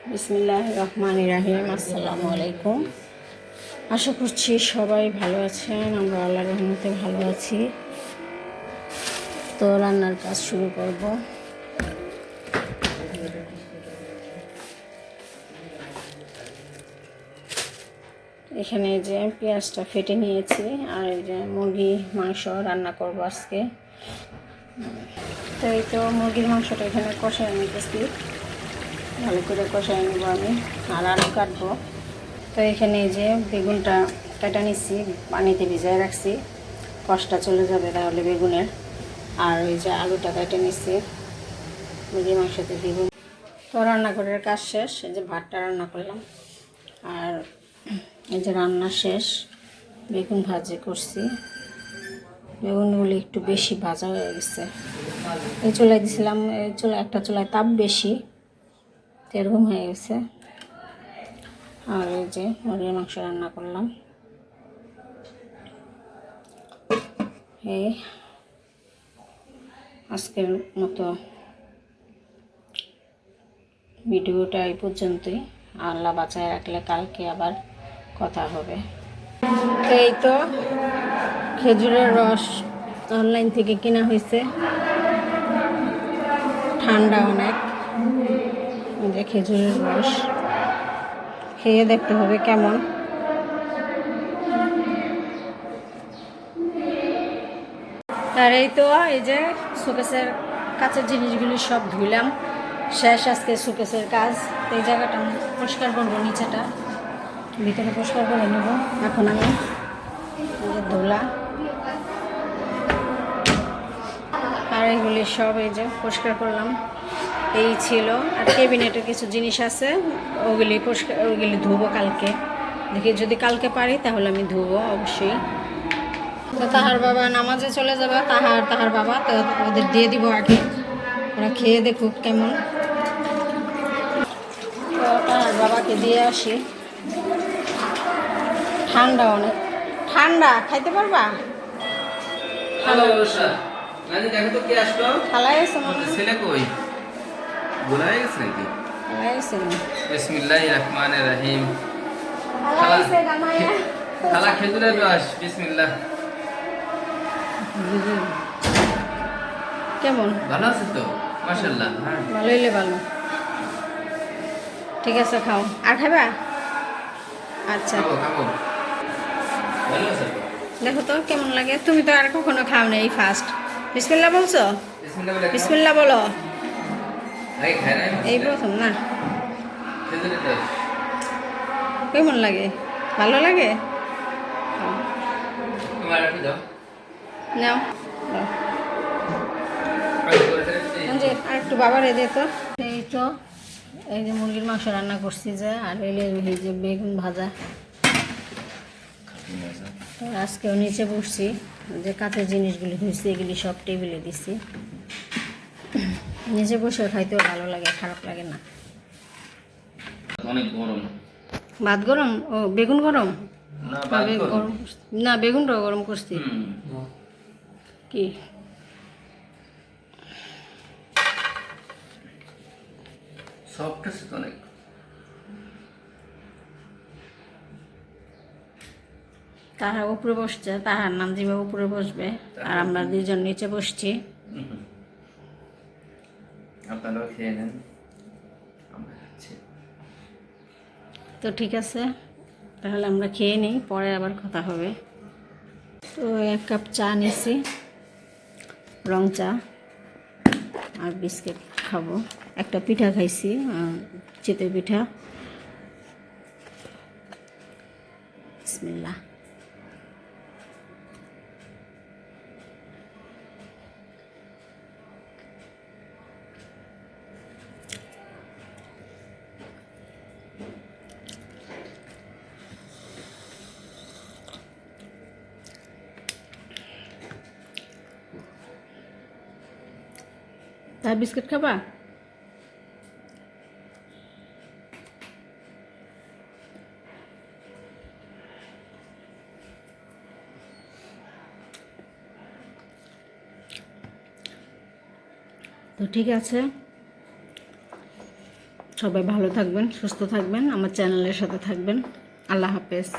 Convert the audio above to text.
বিসমিল্লাহির রহমানির রহিম। আসসালামু আলাইকুম। আশা করছি সবাই ভালো আছেন। আমরা আল্লাহর রহমতে ভালো আছি। তো রান্নার কাজ শুরু করব। এখানে যে পেঁয়াজটা ফেটে নিয়েছি, আর এই যে মুরগি মাংস রান্না করব আজকে। তো এই তো মুরগির মাংসটা এখানে কষায় নিতেছি, ভালো করে কষায় নেব আমি, আর আলু কাটবো। তো এখানে এই যে বেগুনটা কাটা নিচ্ছি, পানিতে ভিজায় রাখছি, কষটা চলে যাবে তাহলে বেগুনের। আর ওই যে আলুটা কেটে নিচ্ছি, মুরগির মাংসতে দিব। তো রান্নাঘরের কাজ শেষ, এই যে ভাতটা রান্না করলাম, আর এই যে রান্না শেষ, বেগুন ভাজি করছি। বেগুনগুলি একটু বেশি ভাজা হয়ে গেছে। এই চুলায় দিছিলাম, এই একটা চুলায় তাপ বেশি, এরকম হয়ে গেছে। আর এই যে মুরগির মাংস রান্না করলাম। এই আজকের মতো ভিডিওটা এই পর্যন্তই। আল্লাহ বাঁচায় রাখলে কালকে আবার কথা হবে। এই তো খেজুরের রস অনলাইন থেকে কেনা হয়েছে, ঠান্ডা অনেক। যে খেজুরের রস খেয়ে দেখতে হবে কেমন। আর এই তো এই যে শোকেসের কাছের জিনিসগুলি সব ধুইলাম, শেষ আজকে শোকেসের কাজ। এই জায়গাটা আমি পরিষ্কার করবো, নিচেটা ভিতরে পরিষ্কার করে নেব। এখন আমি ধুলা আর এগুলি সব এই যে পরিষ্কার করলাম। এই ছিল, আর ক্যাবিনেটের কিছু জিনিস আছে, ওগুলি ধুবো কালকে। দেখি যদি কালকে পারি তাহলে আমি ধুবো অবশ্যই। তো তাহার বাবা নামাজে চলে যাবে, তাহার বাবা, তো ওদের দিয়ে দিব আগে, ওরা খেয়ে দেখুক কেমন। তো তাহার বাবাকে দিয়ে আসি। ঠান্ডা অনেক, ঠান্ডা, খাইতে পারবা? খালাই আছে মনে হয়। ছেলে কই গোলাই গেছে নাকি? খালাই আছে না? বিসমিল্লাহির রহমানির রহিম। খালাই আছে গামায়া। খালা খেজুরের রস, বিসমিল্লাহ। কেমন? ভালো আছে তো? মাশাআল্লাহ। হ্যাঁ, ভালো হইলে ভালো। ঠিক আছে, খাও। আর খাবা? আচ্ছা, খাবো খাবো। ভালো আছে তো? দেখো তো কেমন লাগে। তুমি তো আর কখনো খাও না, এই ফার্স্ট। বিসমিল্লাহ বলছো? বিসমিল্লাহ বলে খাও। বিসমিল্লাহ বলো। আগে খাই নাই এই প্রথম না? খেজুরের রস। কেমন লাগে? ভালো লাগে? তোমার রাখি দাও। নাও, দাও। আর একটু বাবারে দে তো। এই তো এই যে মুরগির মাংস রান্না করছি যে, আর এলে এই যে বেগুন ভাজা। তো আজকেও নিচে বসছি, যে কাঁচের জিনিসগুলি ধুইছি এগুলি সব টেবিলে দিছি। নিচে বসে খাইতেও ভালো লাগে, খারাপ লাগে না। অনেক গরম। ভাত গরম? ও বেগুন গরম? না, ভাত গরম। গরম না, বেগুনটাও গরম করছি। কি সফট আছে তো অনেক। তাহার উপরে বসছে, তাহার নাম দিবে উপরে বসবে, আর আমরা দুজন নিচে বসছি। আপনারাও খেয়ে নেন, আমরা খাচ্ছি। তো ঠিক আছে, তাহলে আমরা খেয়ে নিই, পরে আবার কথা হবে। তো 1 কাপ চা নিয়েছি, রং চা, আর বিস্কিট খাবো। একটা পিঠা খাইছি, চিতই পিঠা। বিসমিল্লাহ। তা বিস্কিট খাবা? তো ঠিক আছে, সবাই ভালো থাকবেন, সুস্থ থাকবেন, আমার চ্যানেলের সাথে থাকবেন। আল্লাহ হাফেজ।